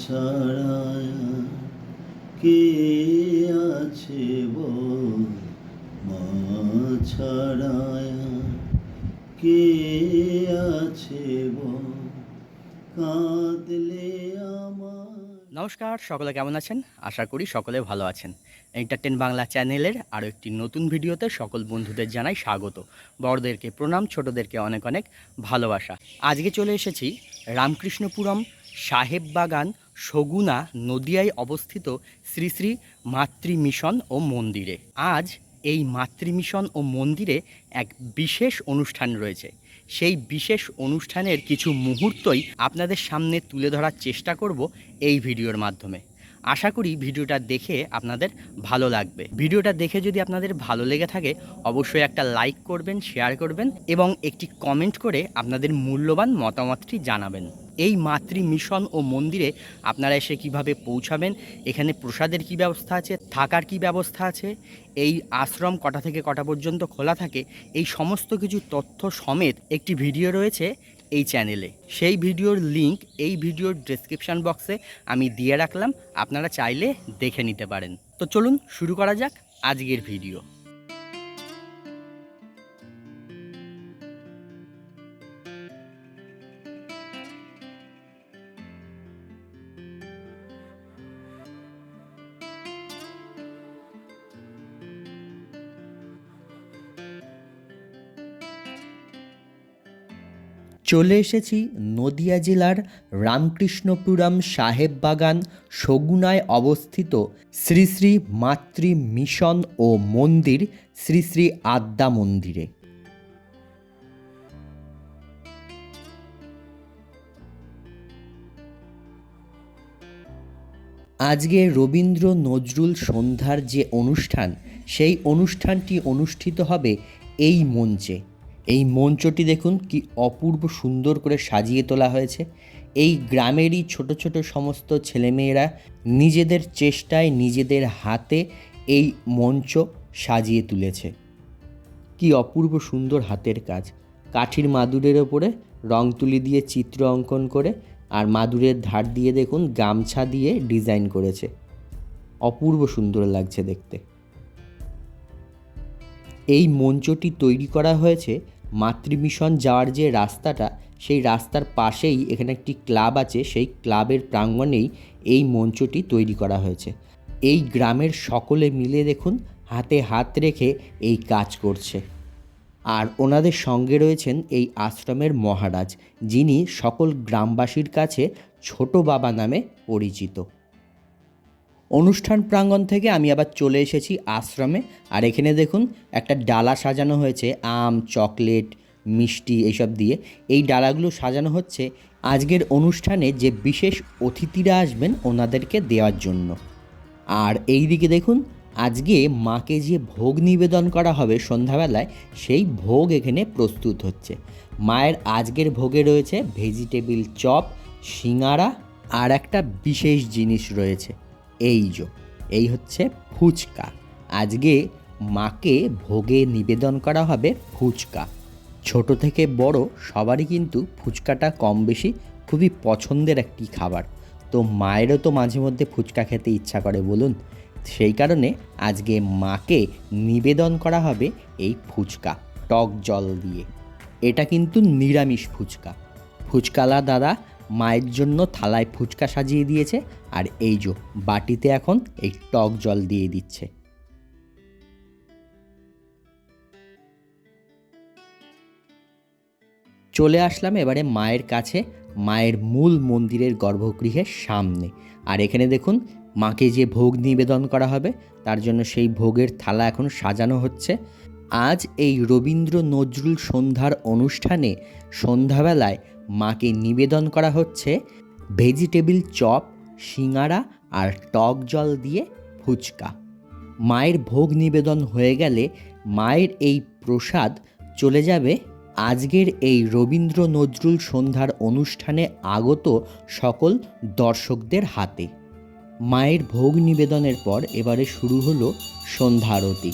ছাড়ায়া কে আছে বল, মা ছাড়ায়া কে আছে বল, কাঁদলে আমার। নমস্কার, সকলে কেমন আছেন? আশা করি সকলে ভালো আছেন। এন্টারটেন বাংলা চ্যানেলের আরও একটি নতুন ভিডিওতে সকল বন্ধুদের জানাই স্বাগত। বড়দেরকে প্রণাম, ছোটদেরকে অনেক অনেক ভালোবাসা। আজকে চলে এসেছি রামকৃষ্ণপুরম সাহেব বাগান সগুনা নদিয়ায় অবস্থিত শ্রী শ্রী মাতৃ মিশন ও মন্দিরে। আজ এই মাতৃ মিশন ও মন্দিরে এক বিশেষ অনুষ্ঠান রয়েছে। সেই বিশেষ অনুষ্ঠানের কিছু মুহূর্তই আপনাদের সামনে তুলে ধরার চেষ্টা করব এই ভিডিওর মাধ্যমে। আশা করি ভিডিওটা দেখে আপনাদের ভালো লাগবে। ভিডিওটা দেখে যদি আপনাদের ভালো লেগে থাকে অবশ্যই একটা লাইক করবেন, শেয়ার করবেন এবং একটি কমেন্ট করে আপনাদের মূল্যবান মতামতটি জানাবেন। এই মাতৃ মিশন ও মন্দিরে আপনারা এসে কিভাবে পৌঁছাবেন, এখানে প্রসাদের কি ব্যবস্থা আছে, থাকার কি ব্যবস্থা আছে, এই আশ্রম কটা থেকে কটা পর্যন্ত খোলা থাকে, এই সমস্ত কিছু তথ্য সমেত একটি ভিডিও রয়েছে এই চ্যানেলে। সেই ভিডিওর লিংক এই ভিডিওর ডেসক্রিপশন বক্সে আমি দিয়ে রাখলাম, আপনারা চাইলে দেখে নিতে পারেন। তো চলুন শুরু করা যাক আজকের ভিডিও। চলে এসেছি নদিয়া জেলার রামকৃষ্ণপুরম সাহেব বাগান সগুনায় অবস্থিত শ্রী শ্রী মাতৃ মিশন ও মন্দির শ্রী শ্রী আদ্যা মন্দিরে। আজকে রবীন্দ্র নজরুল সন্ধ্যার যে অনুষ্ঠান, সেই অনুষ্ঠানটি অনুষ্ঠিত হবে এই মঞ্চে। এই মঞ্চটি দেখুন কি অপূর্ব সুন্দর করে সাজিয়ে তোলা হয়েছে। এই গ্রামেরই ছোট ছোট সমস্ত ছেলেমেয়েরা নিজেদের চেষ্টায় নিজেদের হাতে এই মঞ্চ সাজিয়ে তুলেছে। কি অপূর্ব সুন্দর হাতের কাজ। কাঠির মাদুরের ওপরে রং তুলি দিয়ে চিত্র অঙ্কন করে আর মাদুরের ধার দিয়ে দেখুন গামছা দিয়ে ডিজাইন করেছে। অপূর্ব সুন্দর লাগছে দেখতে। এই মঞ্চটি তৈরি করা হয়েছে মাতৃমিশন যাওয়ার যে রাস্তাটা, সেই রাস্তার পাশেই এখানে একটি ক্লাব আছে, সেই ক্লাবের প্রাঙ্গণেই এই মঞ্চটি তৈরি করা হয়েছে। এই গ্রামের সকলে মিলে দেখুন হাতে হাত রেখে এই কাজ করছে। আর ওনাদের সঙ্গে রয়েছেন এই আশ্রমের মহারাজ, যিনি সকল গ্রামবাসীর কাছে ছোট বাবা নামে পরিচিত। অনুষ্ঠান প্রাঙ্গণ থেকে আমি আবার চলে এসেছি আশ্রমে। আর এখানে দেখুন একটা ডালা সাজানো হয়েছে আম, চকলেট, মিষ্টি এইসব দিয়ে। এই ডালাগুলো সাজানো হচ্ছে আজকের অনুষ্ঠানে যে বিশেষ অতিথিরা আসবেন ওনাদেরকে দেওয়ার জন্য। আর এই দিকে দেখুন আজকে মাকে যে ভোগ নিবেদন করা হবে সন্ধ্যাবেলায়, সেই ভোগ এখানে প্রস্তুত হচ্ছে। মায়ের আজকের ভোগে রয়েছে ভেজিটেবিল চপ, সিঙাড়া আর একটা বিশেষ জিনিস রয়েছে, এই হচ্ছে ফুচকা। আজকে মাকে ভোগে নিবেদন করা হবে ফুচকা। ছোট থেকে বড় সবারই কিন্তু ফুচকাটা কম বেশি খুবই পছন্দের একটি খাবার। তো মায়েরও তো মাঝে মধ্যে ফুচকা খেতে ইচ্ছা করে বলুন, সেই কারণে আজকে মাকে নিবেদন করা হবে এই ফুচকা টক জল দিয়ে। এটা কিন্তু নিরামিষ ফুচকা। ফুচকালা দাদা মায়ের জন্য থালায় ফুচকা সাজিয়ে দিয়েছে, আর এই যে বাটিতে এখন এই টক জল দিয়ে দিচ্ছে। চলে আসলাম এবারে মায়ের কাছে, মায়ের মূল মন্দিরের গর্ভগৃহের সামনে। আর এখানে দেখুন মাকে যে ভোগ নিবেদন করা হবে তার জন্য সেই ভোগের থালা এখন সাজানো হচ্ছে। আজ এই রবীন্দ্র নজরুল সন্ধ্যার অনুষ্ঠানে সন্ধ্যাবেলায় মাকে নিবেদন করা হচ্ছে ভেজিটেবিল চপ, সিঙাড়া আর টক জল দিয়ে ফুচকা। মায়ের ভোগ নিবেদন হয়ে গেলে মায়ের এই প্রসাদ চলে যাবে আজকের এই রবীন্দ্র নজরুল সন্ধ্যার অনুষ্ঠানে আগত সকল দর্শকদের হাতে। মায়ের ভোগ নিবেদনের পর এবারে শুরু হলো সন্ধ্যা আরতি।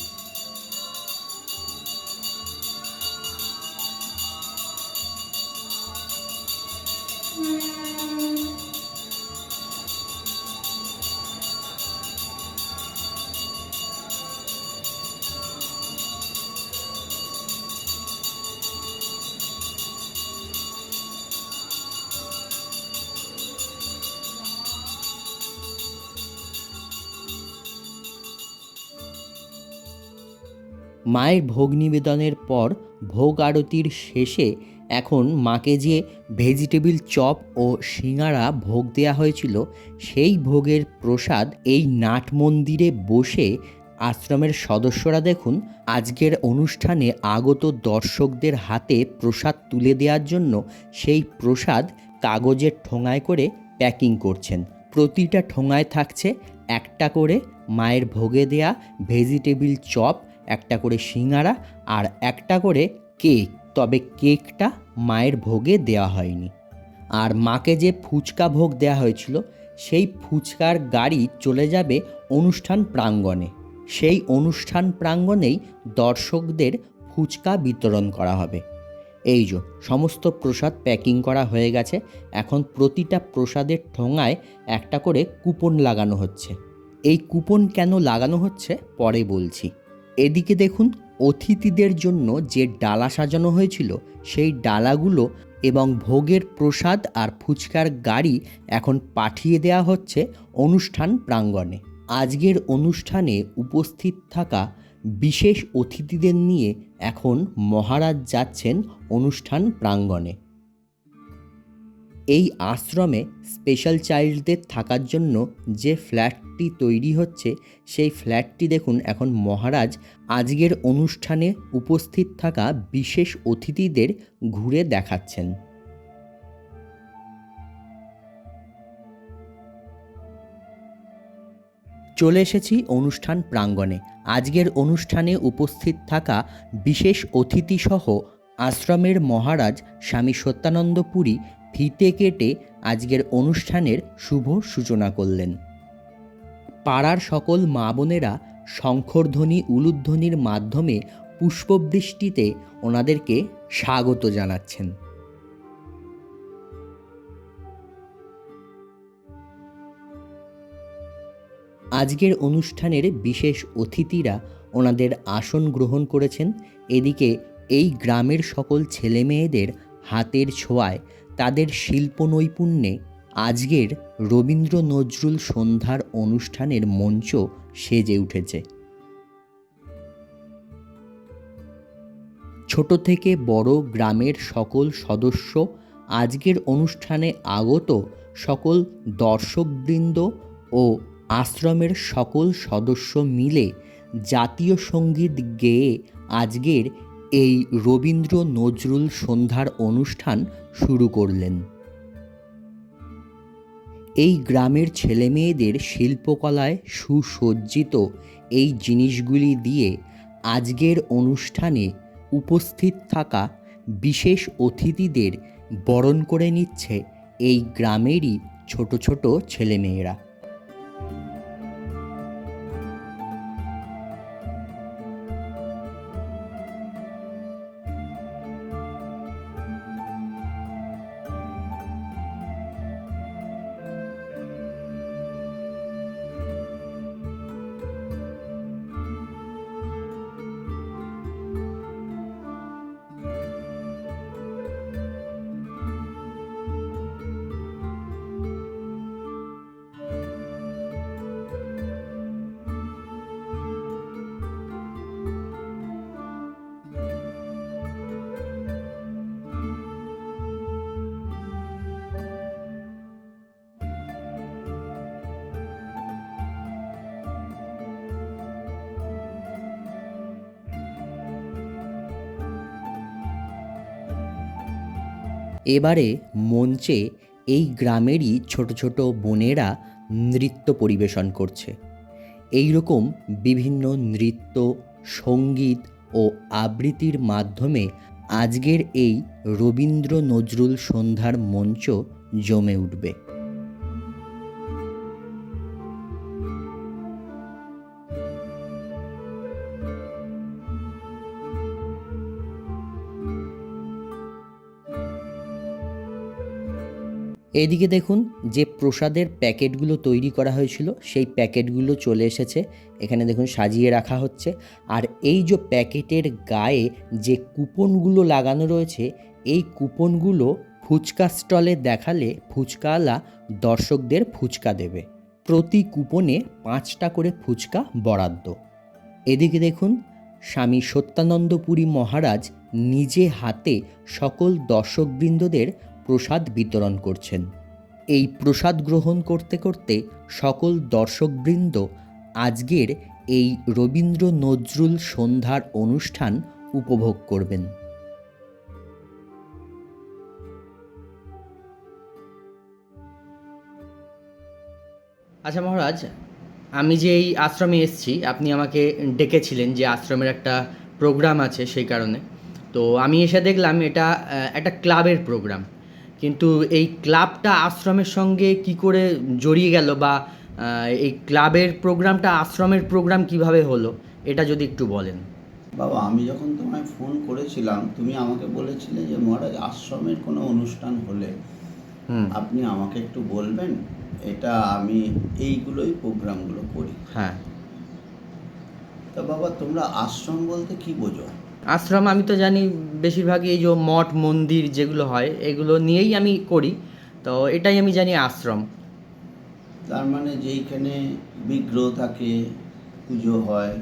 মায়ের ভোগ নিবেদনের পর ভোগ আরতির শেষে এখন মাকে যে ভেজিটেবিল চপ ও সিঙাড়া ভোগ দেওয়া হয়েছিল, সেই ভোগের প্রসাদ এই নাট মন্দিরে বসে আশ্রমের সদস্যরা দেখুন আজকের অনুষ্ঠানে আগত দর্শকদের হাতে প্রসাদ তুলে দেওয়ার জন্য সেই প্রসাদ কাগজের ঠোঙায় করে প্যাকিং করছেন। প্রতিটা ঠোঙায় থাকছে একটা করে মায়ের ভোগে দেয়া ভেজিটেবিল চপ, একটা করে সিঙাড়া আর একটা করে কেক। তবে কেকটা মায়ের ভোগে দেওয়া হয়নি। আর মাকে যে ফুচকা ভোগ দেওয়া হয়েছিল, সেই ফুচকার গাড়ি চলে যাবে অনুষ্ঠান প্রাঙ্গণে। সেই অনুষ্ঠান প্রাঙ্গণেই দর্শকদের ফুচকা বিতরণ করা হবে। এই যে সমস্ত প্রসাদ প্যাকিং করা হয়ে গেছে। এখন প্রতিটা প্রসাদের ঠোঙায় একটা করে কুপন লাগানো হচ্ছে। এই কুপন কেন লাগানো হচ্ছে পরে বলছি। এদিকে দেখুন অতিথিদের জন্য যে ডালা সাজানো হয়েছিল, সেই ডালাগুলো এবং ভোগের প্রসাদ আর ফুচকার গাড়ি এখন পাঠিয়ে দেওয়া হচ্ছে অনুষ্ঠান প্রাঙ্গণে। আজকের অনুষ্ঠানে উপস্থিত থাকা বিশেষ অতিথিদের নিয়ে এখন মহারাজ যাচ্ছেন অনুষ্ঠান প্রাঙ্গণে। এই আশ্রমে স্পেশাল চাইল্ডদের থাকার জন্য যে ফ্ল্যাটটি তৈরি হচ্ছে, সেই ফ্ল্যাটটি দেখুন এখন মহারাজ আজকের অনুষ্ঠানে উপস্থিত থাকা বিশেষ অতিথিদের ঘুরে দেখাচ্ছেন। চলে এসেছি অনুষ্ঠান প্রাঙ্গণে। আজকের অনুষ্ঠানে উপস্থিত থাকা বিশেষ অতিথিসহ আশ্রমের মহারাজ স্বামী সত্যানন্দ পুরী ফিতে কেটে আজকের অনুষ্ঠানের শুভ সূচনা করলেন। পাড়ার সকল মা বোনেরা শঙ্খধ্বনি উলুধ্বনির মাধ্যমে পুষ্পবৃষ্টিতে ওনাদেরকে স্বাগত জানাচ্ছেন। আজকের অনুষ্ঠানের বিশেষ অতিথিরা ওনাদের আসন গ্রহণ করেছেন। এদিকে এই গ্রামের সকল ছেলেমেয়েদের হাতের ছোঁয়ায়, তাদের শিল্প নৈপুণ্যে আজকের রবীন্দ্র নজরুল সন্ধ্যার অনুষ্ঠানের মঞ্চ সেজে উঠেছে। ছোট থেকে বড় গ্রামের সকল সদস্য, আজকের অনুষ্ঠানে আগত সকল দর্শকবৃন্দ ও আশ্রমের সকল সদস্য মিলে জাতীয় সঙ্গীত গেয়ে আজকের এই রবীন্দ্র নজরুল সন্ধ্যার অনুষ্ঠান শুরু করলেন। এই গ্রামের ছেলেমেয়েদের শিল্পকলায় সুসজ্জিত এই জিনিসগুলি দিয়ে আজকের অনুষ্ঠানে উপস্থিত থাকা বিশেষ অতিথিদের বরণ করে নিচ্ছে এই গ্রামেরই ছোট ছোট ছেলেমেয়েরা। এবারে মঞ্চে এই গ্রামেরই ছোট ছোট বোনেরা নৃত্য পরিবেশন করছে। এই রকম বিভিন্ন নৃত্য, সঙ্গীত ও আবৃত্তির মাধ্যমে আজকের এই রবীন্দ্র নজরুল সন্ধ্যার মঞ্চ জমে উঠবে। এদিকে দেখুন যে প্রসাদের প্যাকেটগুলো তৈরি করা হয়েছিল, সেই প্যাকেটগুলো চলে এসেছে। এখানে দেখুন সাজিয়ে রাখা হচ্ছে। আর এই যে প্যাকেটের গায়ে যে কুপনগুলো লাগানো রয়েছে, এই কুপনগুলো ফুচকা স্টলে দেখালে ফুচকাওয়ালা দর্শকদের ফুচকা দেবে। প্রতি কুপনে 5টা করে ফুচকা বরাদ্দ। এদিকে দেখুন স্বামী সত্যানন্দপুরী মহারাজ নিজে হাতে সকল দর্শকবৃন্দদের প্রসাদ বিতরণ করছেন। এই প্রসাদ গ্রহণ করতে করতে সকল দর্শকবৃন্দ আজকের এই রবীন্দ্র নজরুল সন্ধ্যার অনুষ্ঠান উপভোগ করবেন। আচ্ছা মহারাজ, আমি যে এই আশ্রমে এসেছি, আপনি আমাকে ডেকেছিলেন যে আশ্রমের একটা প্রোগ্রাম আছে সেই কারণে। তো আমি এসে দেখলাম এটা একটা ক্লাবের প্রোগ্রাম, কিন্তু এই ক্লাবটা আশ্রমের সঙ্গে কি করে জড়িয়ে গেল, বা এই ক্লাবের প্রোগ্রামটা আশ্রমের প্রোগ্রাম কিভাবে হলো, এটা যদি একটু বলেন। বাবা, আমি যখন তোমায় ফোন করেছিলাম তুমি আমাকে বলেছিলে যে মহারাজ আশ্রমের কোনো অনুষ্ঠান হলে আপনি আমাকে একটু বলবেন, এটা আমি এইগুলোই প্রোগ্রামগুলো করি। হ্যাঁ। তা বাবা, তোমরা আশ্রম বলতে কি বোঝো? আশ্রম আমি তো জানি বেশিরভাগই এই যে মঠ মন্দির যেগুলো হয় এগুলো নিয়েই আমি করি, তো এটাই আমি জানি আশ্রম। তার মানে যেইখানে বিগ্রহ থাকে, পুজো হয়,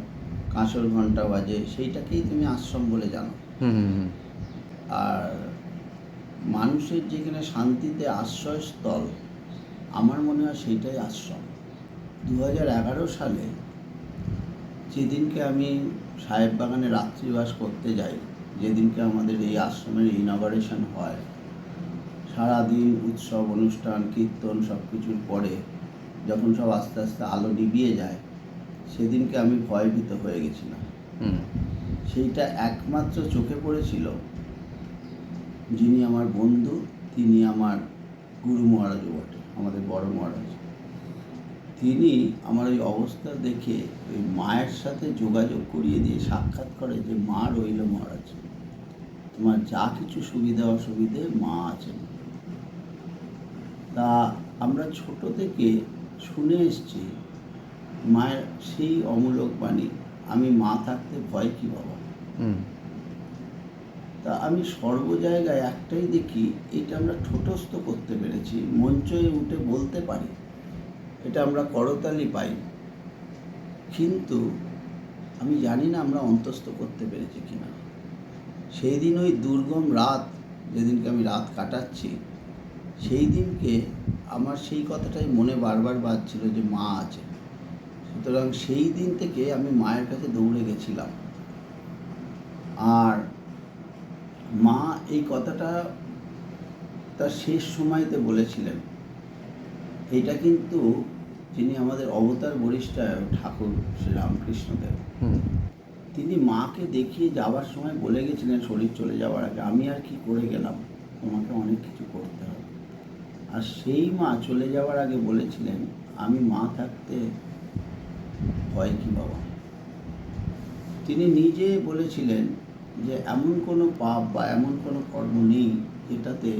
কাঁসর ঘণ্টা বাজে, সেইটাকেই তুমি আশ্রম বলে জানো। আর মানুষের যেখানে শান্তিতে আশ্রয়স্থল, আমার মনে হয় সেইটাই আশ্রম। 2011 সালে যেদিনকে আমি সাহেব বাগানে রাত্রিবাস করতে যাই, যেদিনকে আমাদের এই আশ্রমের ইনগরেশন হয়, সারাদিন উৎসব অনুষ্ঠান কীর্তন সব কিছুর পরে যখন সব আস্তে আস্তে আলো নিভিয়ে যায়, সেদিনকে আমি ভয়ভীত হয়ে গেছিলাম। সেইটা একমাত্র চোখে পড়েছিল যিনি আমার বন্ধু, তিনি আমার গুরু মহারাজও বটে, আমাদের বড় মহারাজ। তিনি আমার ওই অবস্থা দেখে ওই মায়ের সাথে যোগাযোগ করিয়ে দিয়ে সাক্ষাৎ করে যে মা রইল মহারাজ, তোমার যা কিছু সুবিধা অসুবিধে মা আছেন। তা আমরা ছোট থেকে শুনে এসছি মায়ের সেই অমূলক বাণী, আমি মা থাকতে ভয় কি বাবা। তা আমি সর্ব জায়গায় একটাই দেখি, এটা আমরা ঠোঁটস্থ করতে পেরেছি, মঞ্চে উঠে বলতে পারি, এটা আমরা করতালি পাই, কিন্তু আমি জানি না আমরা অন্তস্থ করতে পেরেছি কিনা। সেই দিন ওই দুর্গম রাত, যেদিনকে আমি রাত কাটাচ্ছি, সেই দিনকে আমার সেই কথাটাই মনে বারবার বাজছিল যে মা আছে। সুতরাং সেই দিন থেকে আমি মায়ের কাছে দৌড়ে গেছিলাম। আর মা এই কথাটা তার শেষ সময়তে বলেছিলেন। এটা কিন্তু যিনি আমাদের অবতার বরিষ্ঠায় ঠাকুর শ্রী রামকৃষ্ণদেব, তিনি মাকে দেখিয়ে যাওয়ার সময় বলে গেছিলেন শরীর চলে যাওয়ার আগে, আমি আর কি করে গেলাম, তোমাকে অনেক কিছু করতে হবে। আর সেই মা চলে যাওয়ার আগে বলেছিলেন, আমি মা থাকতে ভয় কি বাবা। তিনি নিজে বলেছিলেন যে এমন কোনো পাপ বা এমন কোনো কর্ম নেই যেটাতে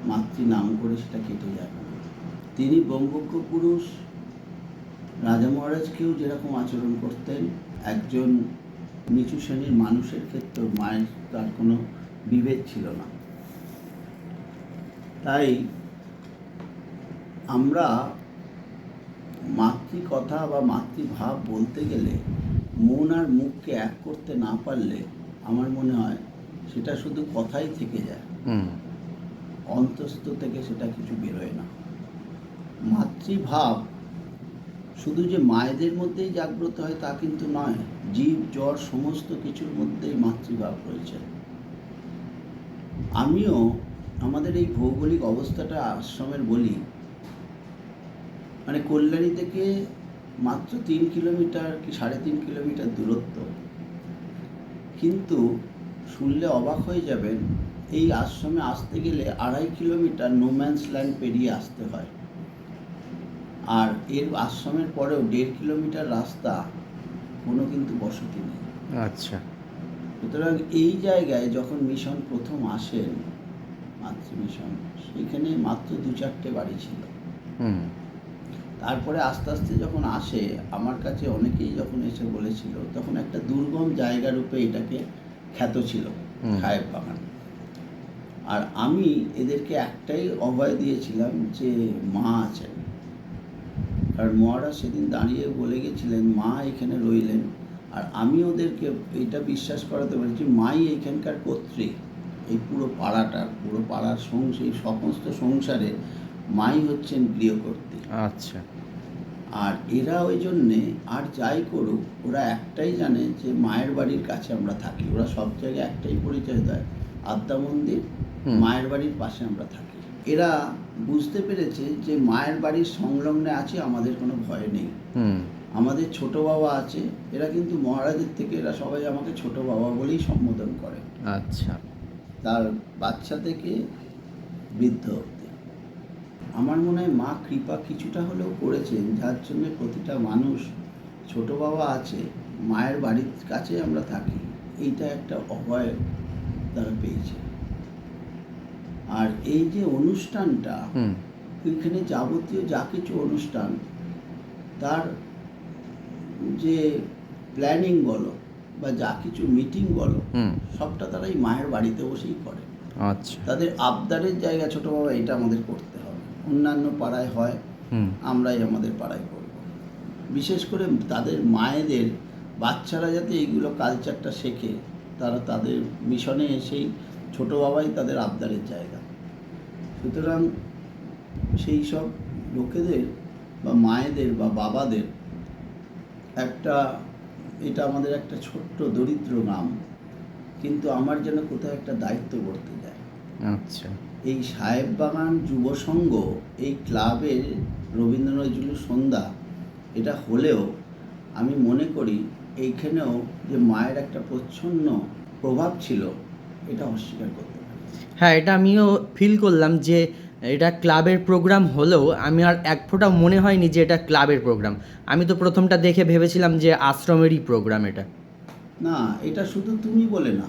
মাতৃ নাম করে সেটা কেটে যাবে। তিনি ব্রহ্মজ্ঞ পুরুষ, রাজা মহারাজকেও যেরকম আচরণ করতেন, একজন নিচু শ্রেণীর মানুষের ক্ষেত্রেও মায়ের তার কোনো বিভেদ ছিল না। তাই আমরা মাতৃকথা বা মাতৃভাব বলতে গেলে মন আর মুখকে এক করতে না পারলে আমার মনে হয় সেটা শুধু কথাই থেকে যায়, অন্তস্থ থেকে সেটা কিছু বেরোয় না। মাতৃভাব শুধু যে মায়েদের মধ্যেই জাগ্রত হয় তা কিন্তু নয়, জীব জ্বর সমস্ত কিছুর মধ্যেই মাতৃভাব রয়েছে। আমিও আমাদের এই ভৌগোলিক অবস্থাটা আশ্রমের বলি, মানে কল্যাণী থেকে মাত্র 3 কিলোমিটার কি 3.5 কিলোমিটার দূরত্ব, কিন্তু শুনলে অবাক হয়ে যাবেন, এই আশ্রমে আসতে গেলে 2.5 কিলোমিটার নোম্যান্স ল্যান্ড পেরিয়ে আসতে হয়। আর এর আশ্রমের পরেও 1.5 কিলোমিটার রাস্তা, কোনো কিন্তু বসতি নেই। আচ্ছা। সুতরাং এই জায়গায় যখন মিশন প্রথম আসেন, মাতৃ মিশন, সেইখানে মাত্র 2-4টে বাড়ি ছিল। তারপরে আস্তে আস্তে যখন আসে, আমার কাছে অনেকেই যখন এসে বলেছিল, তখন একটা দুর্গম জায়গা রূপে এটাকে খ্যাত ছিল, সাহেব বাগান। আর আমি এদেরকে একটাই অভয় দিয়েছিলাম যে মা আছেন। আর মহারাজ সেদিন দাঁড়িয়ে বলে গেছিলেন, মা এখানে রইলেন, আর আমি ওদেরকে এটা বিশ্বাস করাতে পারি যে মাই এইখানকার কর্ত্রী, এই পুরো পাড়ার এই সমস্ত সংসারে মাই হচ্ছেন গৃহকর্ত্রী। আচ্ছা। আর এরা ওই জন্যে আর যাই করুক ওরা একটাই জানে যে মায়ের বাড়ির কাছে আমরা থাকি। ওরা সব জায়গায় একটাই পরিচয় দেয়, আদ্যা মন্দির, মায়ের বাড়ির পাশে আমরা থাকি। এরা বুঝতে পেরেছে যে মায়ের বাড়ির সংলগ্নে আছে, আমাদের কোনো ভয় নেই। আমাদের ছোট বাবা আছে, এরা কিন্তু মহারাজের থেকে এরা সবাই আমাকে ছোট বাবা বলেই সম্বোধন করে। আচ্ছা। তার বাচ্চা থেকে বৃদ্ধ অবধি। আমার মনে হয় মা কৃপা কিছুটা হলেও করেছেন, যার জন্য প্রতিটা মানুষ ছোট বাবা আছে, মায়ের বাড়ির কাছে আমরা থাকি, এইটা একটা অভয় তারা পেয়েছে। আর এই যে অনুষ্ঠানটা, এখানে যাবতীয় যা কিছু অনুষ্ঠান, তার যে প্ল্যানিং বলো বা যা কিছু মিটিং বলো, সবটা তারা এই মায়ের বাড়িতে বসেই করে। আচ্ছা। তাদের আবদারের জায়গা ছোট বাবা এটা আমাদের করতে হবে, অন্যান্য পাড়ায় হয়, আমরাই আমাদের পাড়ায় করব। বিশেষ করে তাদের মায়েদের বাচ্চারা যাতে এইগুলো কালচারটা শেখে, তারা তাদের মিশনে এসেই ছোট বাবাই তাদের আবদারের জায়গা। সুতরাং সেই সব লোকেদের বা মায়েদের বা বাবাদের একটা, এটা আমাদের একটা ছোট্ট দরিদ্র গ্রাম, কিন্তু আমার যেন কোথাও একটা দায়িত্ব করতে যায়। আচ্ছা। এই সাহেববাগান যুব সংঘ, এই ক্লাবের রবীন্দ্র নজরুল সন্ধ্যা এটা হলেও আমি মনে করি এইখানেও যে মায়ের একটা প্রচ্ছন্ন প্রভাব ছিল, এটা অস্বীকার করতে পারি। হ্যাঁ, এটা আমিও ফিল করলাম যে এটা ক্লাবের প্রোগ্রাম হলেও আমি আর এক ফোঁটা মনে হয়নি যে এটা ক্লাবের প্রোগ্রাম। আমি তো প্রথমটা দেখে ভেবেছিলাম যে আশ্রমেরই প্রোগ্রাম এটা। না, এটা শুধু তুমি বলে না,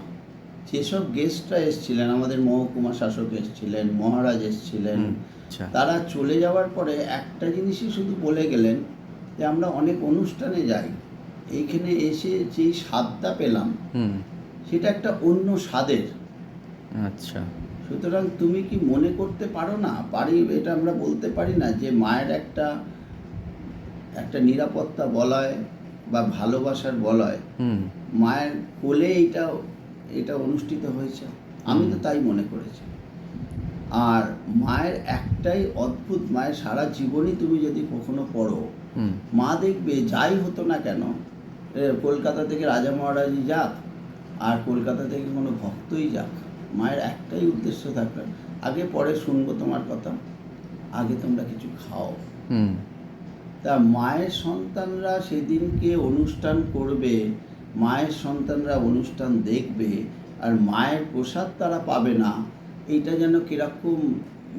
যেসব গেস্টরা এসেছিলেন, আমাদের মহকুমা শাসক এসেছিলেন, মহারাজ এসেছিলেন, তারা চলে যাওয়ার পরে একটা জিনিসই শুধু বলে গেলেন যে আমরা অনেক অনুষ্ঠানে যাই, এইখানে এসে যেই স্বাদটা পেলাম সেটা একটা অন্য স্বাদের। আচ্ছা। সুতরাং তুমি কি মনে করতে পারো না, পারি, এটা আমরা বলতে পারি না যে মায়ের একটা নিরাপত্তা বলয় বা ভালোবাসার বলয়, মায়ের কোলে এটা অনুষ্ঠিত হয়েছে। আমি তো তাই মনে করেছি। আর মায়ের একটাই অদ্ভুত, মায়ের সারা জীবনই তুমি যদি কখনো পড়ো, মা দেখবে যাই হতো না কেন, কলকাতা থেকে রাজা মহারাজই যাক আর কলকাতা থেকে কোনো ভক্তই যাক, মায়ের একটাই উদ্দেশ্য থাকবে, আগে পরে শুনবো তোমার কথা, আগে তোমরা কিছু খাও। তা মায়ের সন্তানরা সেদিনকে অনুষ্ঠান করবে, মায়ের সন্তানরা অনুষ্ঠান দেখবে, আর মায়ের প্রসাদ তারা পাবে না, এইটা যেন কিরকম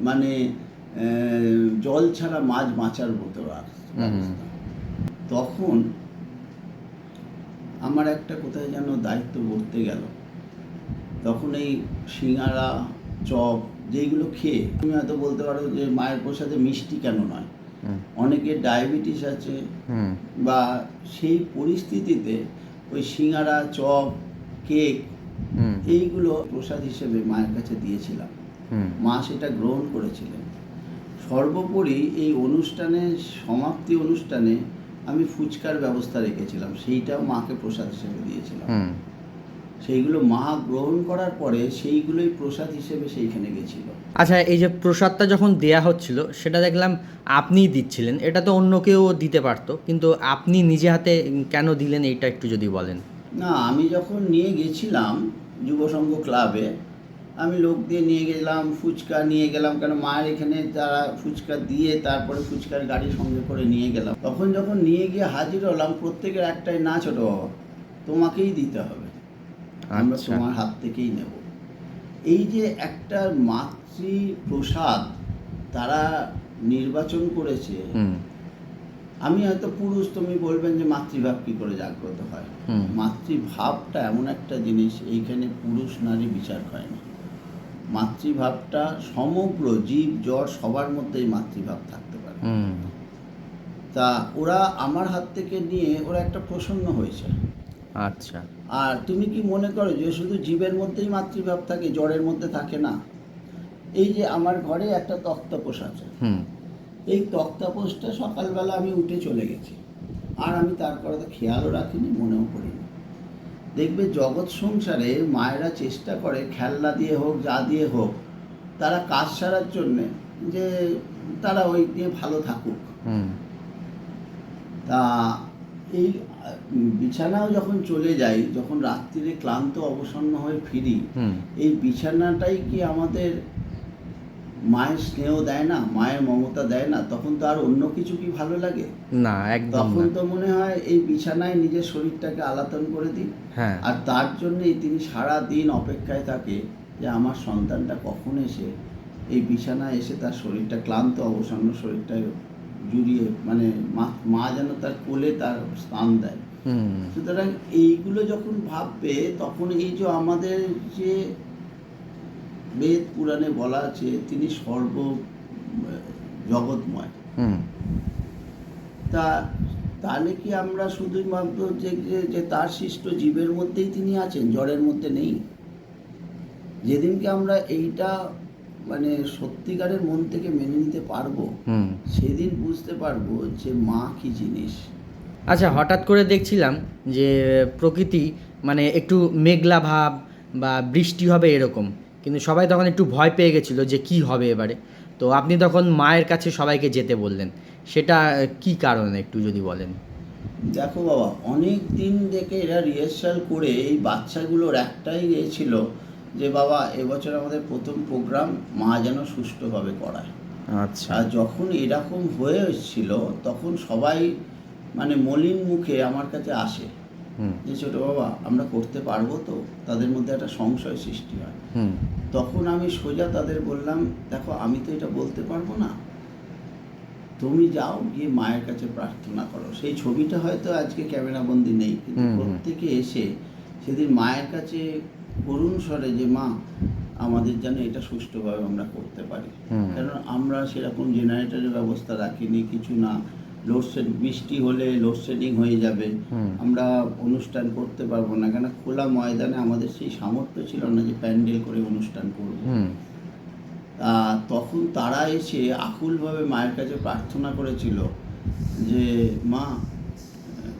মানে জল ছাড়া মাছ বাঁচার মতো অবস্থা। তখন আমার একটা কোথায় যেন দায়িত্ব করতে গেল, তখন এই সিঙ্গারা চপ যেইগুলো খেয়ে তুমি হয়তো বলতে পারো যে মায়ের প্রসাদে মিষ্টি কেন নয়, অনেকের ডায়াবেটিস আছে, বা সেই পরিস্থিতিতে ওই সিঙ্গারা চপ কেক এইগুলো প্রসাদ হিসেবে মায়ের কাছে দিয়েছিলাম, মা সেটা গ্রহণ করেছিলেন। সর্বোপরি এই সমাপ্তি অনুষ্ঠানে আমি ফুচকার ব্যবস্থা রেখেছিলাম, সেইটাও মাকে প্রসাদ হিসেবে দিয়েছিলাম। সেইগুলো মা গ্রহণ করার পরে সেইগুলোই প্রসাদ হিসেবে সেইখানে গেছিল। আচ্ছা, এই যে প্রসাদটা যখন দেয়া হচ্ছিল সেটা দেখলাম আপনিই দিচ্ছিলেন, এটা তো অন্য কেউ দিতে পারতো, কিন্তু আপনি নিজে হাতে কেন দিলেন এইটা একটু যদি বলেন। না, আমি যখন নিয়ে গেছিলাম যুবসংঘ ক্লাবে, আমি লোক দিয়ে নিয়ে গেলাম, ফুচকা নিয়ে গেলাম, কারণ মায়ের এখানে তারা ফুচকা দিয়ে তারপরে ফুচকার গাড়ি সঙ্গে করে নিয়ে গেলাম। তখন যখন নিয়ে গিয়ে হাজির হলাম, প্রত্যেকের একটাই, না ছোট বাবা তোমাকেই দিতে হবে, আমরা তোমার হাত থেকেই নেব। এই যে একটা মাতৃ প্রসাদ তারা নির্বাচন করেছে, আমি হয়তো পুরুষ, তুমি বলবেন যে মাতৃভাব কী করে জাগ্রত হয়। মাতৃভাবটা এমন একটা জিনিস, এইখানে পুরুষ নারী বিচার হয় না। মাতৃভাবটা সমগ্র জীব জড় সবার মধ্যেই মাতৃভাব থাকতে পারে। তা ওরা আমার হাত থেকে নিয়ে ওরা একটা প্রসন্ন হয়েছে। আচ্ছা। আর তুমি কি মনে করো যে শুধু জীবের মধ্যেই মাতৃভাব থাকে, জড়ের মধ্যে থাকে না? এই যে আমার ঘরে একটা তক্তাপোষ আছে, এই তক্তাপোষটা সকালবেলা আমি উঠে চলে গেছি, আর আমি তার কথা খেয়ালও রাখিনি, মনেও করিনি। দেখবে জগৎ সংসারে মায়েরা চেষ্টা করে খেলনা দিয়ে হোক, যা দিয়ে হোক, তারা কাজ সারার জন্যে, যে তারা ওই দিয়ে ভালো থাকুক। তা এই বিছানাও যখন চলে যাই, যখন রাত্রিরে ক্লান্ত অবসন্ন হয়ে ফিরি, এই বিছানাটাই কি আমাদের মায়ের স্নেহ দেয় না, মায়ের মমতা দেয় না? তখন তো আর অন্য কিছু কি ভালো লাগে না, একদম তখন তো মনে হয় এই বিছানায় নিজের শরীরটাকে আলাতন করে দিই। হ্যাঁ। আর তার জন্যই তিনি সারা দিন অপেক্ষায় থাকে যে আমার সন্তানটা কখন এসে এই বিছানায় এসে তার শরীরটা, ক্লান্ত অবসন্ন শরীরটা জুড়িয়ে, মানে মা যেন তার কোলে তার স্থান দেয়। সুতরাং এইগুলো যখন ভাববে, তখন এই যে আমাদের যে বেদ পুরাণে বলা আছে তিনি সর্ব জগৎময়, তাহলে কি আমরা শুধুই ভাবব যে তার সৃষ্ট জীবের মধ্যেই তিনি আছেন, জড়ের মধ্যে নেই? যেদিনকে আমরা এইটা মানে সত্যিকারের মন থেকে মেনে নিতে পারবো, সেদিন বুঝতে পারবো যে মা কি জিনিস। আচ্ছা, হঠাৎ করে দেখছিলাম যে প্রকৃতি মানে একটু মেঘলা ভাব বা বৃষ্টি হবে এরকম, কিন্তু সবাই তখন একটু ভয় পেয়ে গেছিলো যে কি হবে এবারে। তো আপনি তখন মায়ের কাছে সবাইকে যেতে বললেন, সেটা কি কারণে একটু যদি বলেন? দেখো বাবা, অনেক দিন থেকে এরা রিহার্সাল করে এই বাচ্চাগুলোর একটাই ইয়ে ছিল যে বাবা এবছর আমাদের প্রথম প্রোগ্রাম মা যেন সুষ্ঠুভাবে করায়। আচ্ছা। আর যখন এরকম হয়ে এসেছিল, তখন সবাই মানে মলিন মুখে আমার কাছে আসে যে ছোটো বাবা আমরা করতে পারবো তো? তাদের মধ্যে একটা সংশয় সৃষ্টি হয়। তখন আমি সোজা তাদের বললাম, দেখো আমি তো এটা বলতে পারবো না, তুমি যাও গিয়ে মায়ের কাছে প্রার্থনা করো। সেই ছবিটা হয়তো আজকে ক্যামেরাবন্দি নেই, কিন্তু প্রত্যেকে এসে সেদিন মায়ের কাছে করুণ স্বরে যে মা আমাদের যেন এটা সুষ্ঠুভাবে আমরা করতে পারি। কারণ আমরা সেরকম জেনারেটরের ব্যবস্থা রাখিনি, কিছু না। লোডশেড, বৃষ্টি হলে লোডশেডিং হয়ে যাবে, আমরা অনুষ্ঠান করতে পারবো না, কেন খোলা ময়দানে আমাদের সেই সামর্থ্য ছিল না যে প্যান্ডেল করে অনুষ্ঠান করব। তখন তারা এসে আকুলভাবে মায়ের কাছে প্রার্থনা করেছিল যে মা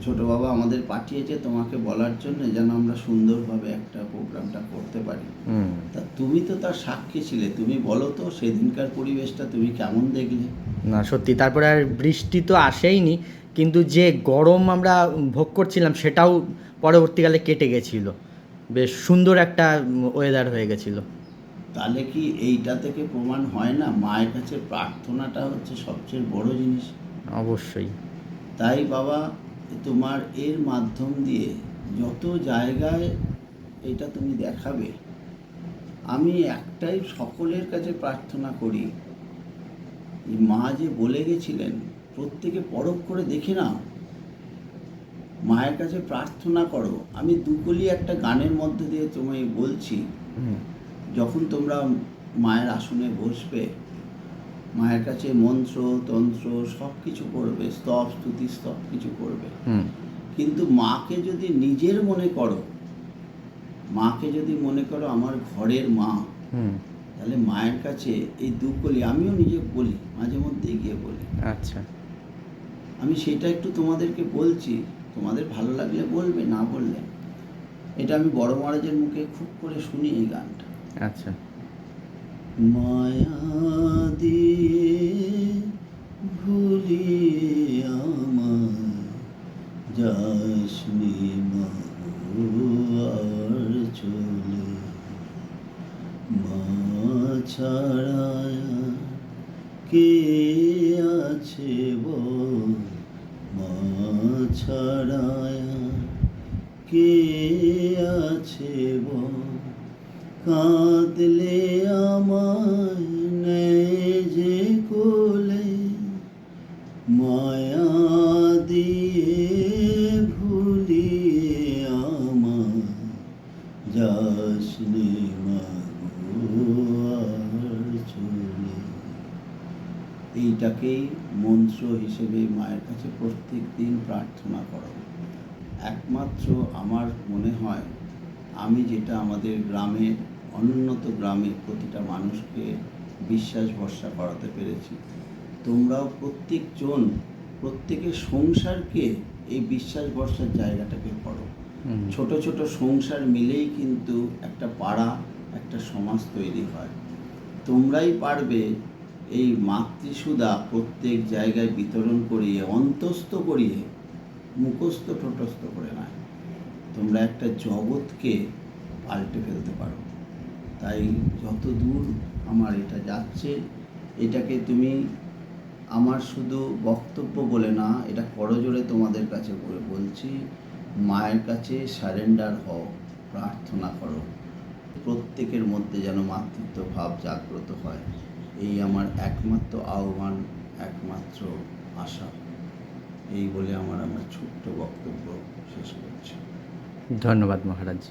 ছোটো বাবা আমাদের পাঠিয়েছে তোমাকে বলার জন্য যেন আমরা সুন্দরভাবে একটা প্রোগ্রামটা করতে পারি। তা তুমি তো তার সাক্ষী ছিলে, তুমি বলো তো সেদিনকার পরিবেশটা তুমি কেমন দেখলে? না সত্যি, তারপরে আর বৃষ্টি তো আসেইনি, কিন্তু যে গরম আমরা ভোগ করছিলাম সেটাও পরবর্তীকালে কেটে গেছিলো, বেশ সুন্দর একটা ওয়েদার হয়ে গেছিলো। তাহলে কি এইটা থেকে প্রমাণ হয় না মায়ের কাছে প্রার্থনাটা হচ্ছে সবচেয়ে বড় জিনিস? অবশ্যই। তাই বাবা তোমার এর মাধ্যম দিয়ে যত জায়গায় এটা তুমি দেখাবে, আমি একটাই সকলের কাছে প্রার্থনা করি, মা যে বলে গেছিলেন প্রত্যেকে পরখ করে দেখে নাও, মায়ের কাছে প্রার্থনা করো। আমি দুকলি একটা গানের মধ্যে দিয়ে তোমায় বলছি, যখন তোমরা মায়ের আসনে বসবে, মায়ের কাছে মন্ত্র তন্ত্র সব কিছু করবে, স্তব স্তুতি সব কিছু করবে, কিন্তু মাকে যদি নিজের মনে করো, মাকে যদি মনে করো আমার ঘরের মা, তাহলে মায়ের কাছে এই দুকলি, আমিও নিজে বলি, মাঝে মধ্যে গিয়ে বলি। আচ্ছা, আমি সেটা একটু তোমাদেরকে বলছি, তোমাদের ভালো লাগলে বলবে, না বললে। এটা আমি বড় মহারাজের মুখে খুব করে শুনি এই গানটা। আচ্ছা। মায়া দিয়ে ভুলিয়ে আমায় যাসনি মা আর চলে, মা ছাড়া কে আছে বল, মা ছাড়া কে আছে বল, কাঁদলে আমায় নেয় যে কোলে, মায়া দিয়ে ভুলিয়ে আমায় যাসনি মা আর চলে। এইটাকেই মন্ত্র হিসেবে মায়ের কাছে প্রত্যেক দিন প্রার্থনা করো। একমাত্র আমার মনে হয় আমি যেটা আমাদের গ্রামের, অনুন্নত গ্রামের প্রতিটা মানুষকে বিশ্বাস ভরসা করাতে পেরেছি, তোমরাও প্রত্যেকজন প্রত্যেকের সংসারকে এই বিশ্বাস ভরসার জায়গাটাকে করো। হুম। ছোট ছোট সংসার মিলেই কিন্তু একটা পাড়া, একটা সমাজ তৈরি হয়। তোমরাই পারবে এই মাতৃসুধা প্রত্যেক জায়গায় বিতরণ করিয়ে, অন্তস্থ করিয়ে, মুখস্থ ঠোঁটস্থ করে নয়, তোমরা একটা জগৎকে পাল্টে ফেলতে পারো। তাই যত দূর আমার এটা যাচ্ছে, এটাকে তুমি আমার শুধু বক্তব্য বলে না, এটা করজোড়ে তোমাদের কাছে বলছি, মায়ের কাছে সারেন্ডার হও, প্রার্থনা করো, প্রত্যেকের মধ্যে যেন মাতৃত্ব ভাব জাগ্রত হয়। এই আমার একমাত্র আহ্বান, একমাত্র আশা। এই বলে আমার ছোট্ট বক্তব্য শেষ করছি। ধন্যবাদ মহারাজ।